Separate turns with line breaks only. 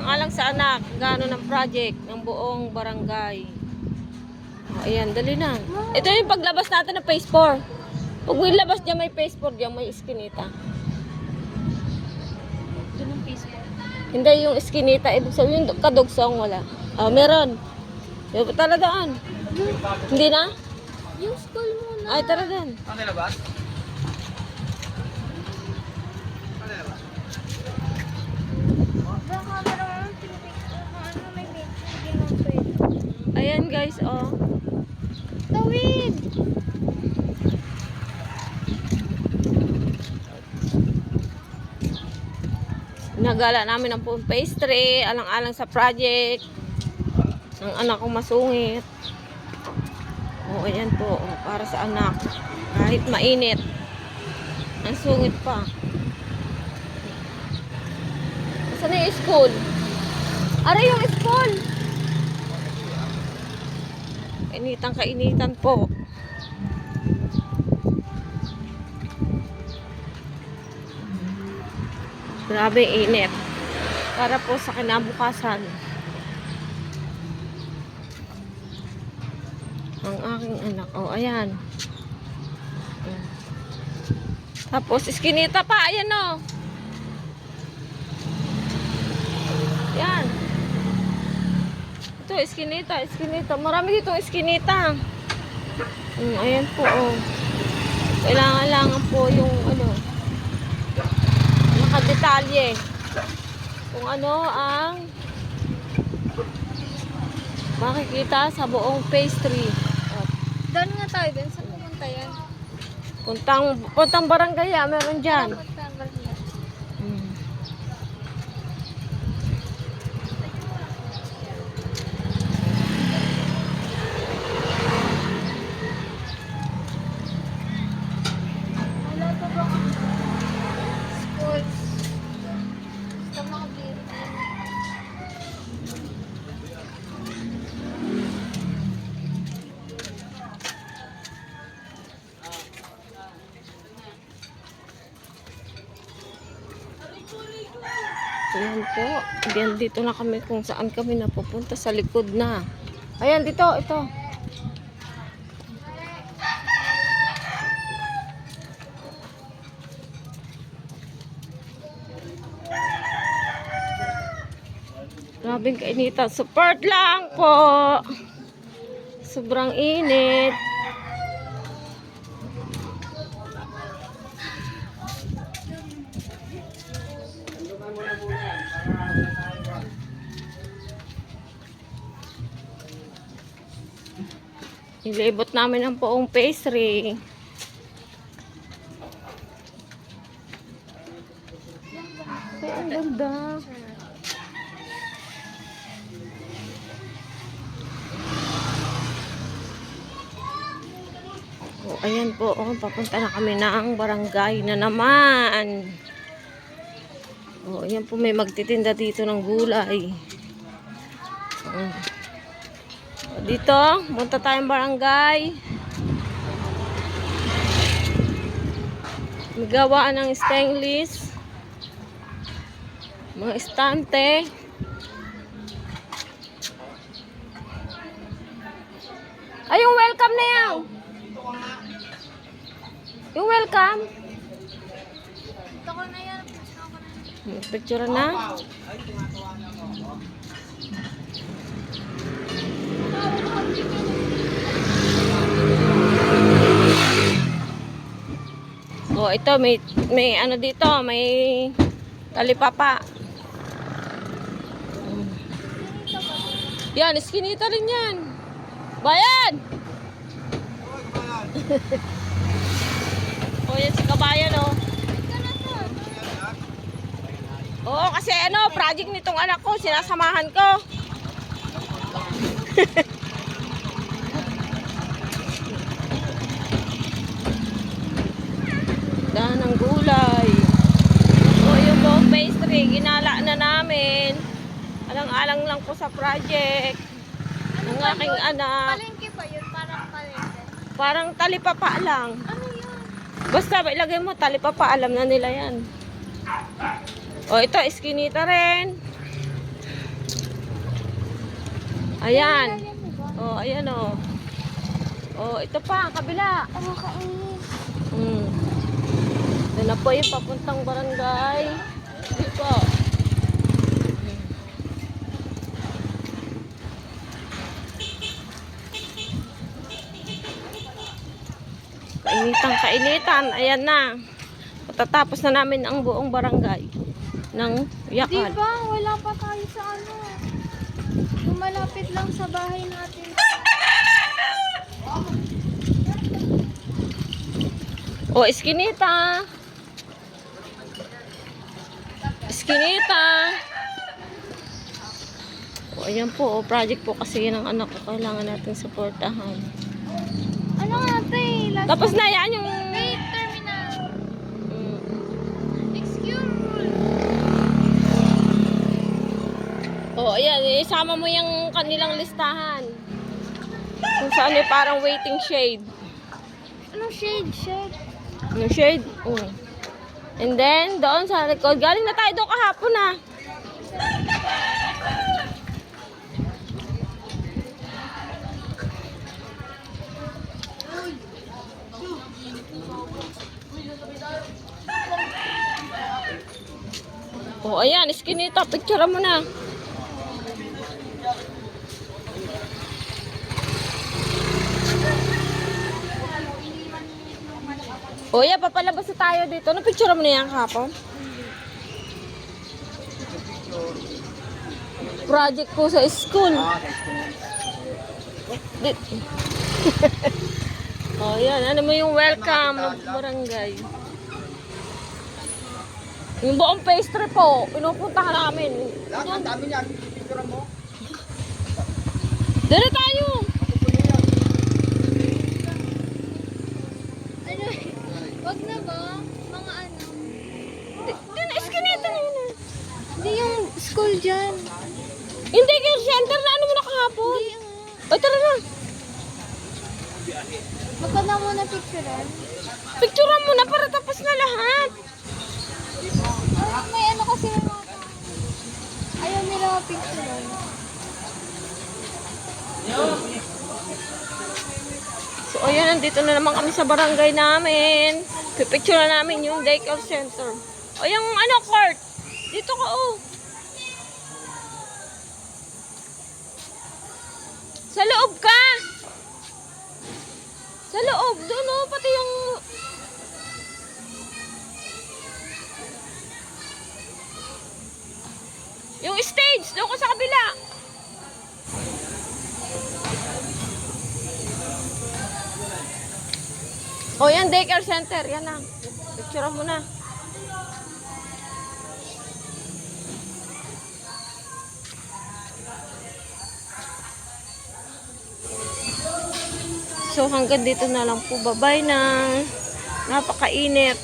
Alang-alang sa anak, gano'n ng project ng buong barangay. O, ayan, dali na. Ito yung paglabas natin ng phase 4. Pag may labas dyan, may phase 4 dyan, may iskinita.
Ito ng Facebook.
Hindi yung iskinita, ibig sabihin yung kadugsong wala. Oh, meron. Yung tara doon. Hindi na?
Yung school muna.
Ay, tara doon.
Ano labas? Ano labas?
Baka naman ano may picture. Hindi mo pwede.
Ayan guys, oh.
Tawid!
Nagala namin ang pastry, alang-alang sa project ng anak kong masungit. Oh, ayan po, oh, para sa anak. Kahit mainit, ang sungit pa. Saan na yung school? Ara yung school! Kainitan po. Grabe init. Para po sa kinabukasan. Ang aking anak. Oh, ayan. Tapos, iskinita pa. Ayan, oh. Ayan. Ito, iskinita. Marami dito iskinita. Ayan po, oh. Kailangan po yung, ano, nakadetalye. Kung ano ang makikita sa buong pastry.
Doon nga tayo din. Saan pumunta yan?
Puntang barangay, meron dyan.
Pumunta ang barangay. Wala pa ba ang schools? Sa mga building.
Ayan po. Ayan, dito na kami kung saan kami napupunta. Sa likod na. Ayan, dito. Ito. Grabing kainitan. Support lang po. Sobrang init. Nilibot namin ang buong pastry. Ay, ang ganda. Oh, ayan po. Oh, papunta na kami ng barangay na naman. Oh, ayan po. May magtitinda dito ng gulay. Oh. Dito, punta tayong barangay. Magawaan ng stainless. Mga estante. Ay, yung welcome na yan. Yung welcome.
Ito ko na yan.
Picture na. Oh, ito may ano dito, may talipapa. Yan, iskinita rin yan. Bayan! Oh, yan si kabayan, oh. Oo, kasi ano, project nitong anak ko, sinasamahan ko. Dahan ng gulay. So, yung buong pastry, ginala na namin. Alang-alang lang po sa project ng aking anak.
Palengke pa yun. Parang palengke.
Parang talipapa lang.
Ano yun?
Basta ilagay mo talipapa, alam na nila yan. O, ito, iskinita rin. Ayan. Oh, ayan oh. Oh, ito pa, kabila.
Nakakainis.
Doon na po yung papuntang barangay. Dito. Kainitan. Ayan na. Matatapos na namin ang buong barangay ng
Di
Yakan.
ba? Wala pa tayo sa ano. Yung malapit lang sa bahay natin.
O, Eskinita. Eskinita. O, ayan po. O, project po kasi ng anak ko. Kailangan natin supportahan.
Ano nga ito eh? Last
Tapos na yan yung...
Wait, terminal.
Mm.
Excuse me.
O, ayan. Isama mo yung kanilang listahan. Kung saan may parang waiting shade.
Anong shade? Shade?
Yung shade. And then, doon sa likod. Galing na tayo doon kahapon na. Oh, ayan, Eskinita, picture mo na. Oh, yeah, papalabas na tayo dito. Ano picture mo na yan kahapon? Project ko sa school. Oh, yan. Ano mo yung welcome ng barangay? Yung buong pastry po, pinupuntahan namin.
Lahat ang dami niya. Picture mo.
Dito tayo.
Ano? Wag na ba? Mga ano?
Dito, Eskinita na yun.
Hindi yung school dyan.
Hindi, yung center na ano mo na kahapon.
Hindi
Ay, tara na.
Magkanda muna picturean.
Picturean mo na para tapos na lahat.
May ano kasi may mga tao. Ayaw nila picturean.
So, ayan, nandito na naman kami sa barangay namin. Pipicture na namin yung daycare center. O, yung ano, court. Dito ka, oh. Sa loob ka. Sa loob. Doon, oh, pati yung... Yung stage, doon ka sa kabila. O, yan, daycare center. Yan na. Picture mo na. So, hanggang dito na lang po. Bye-bye na. Napakainit.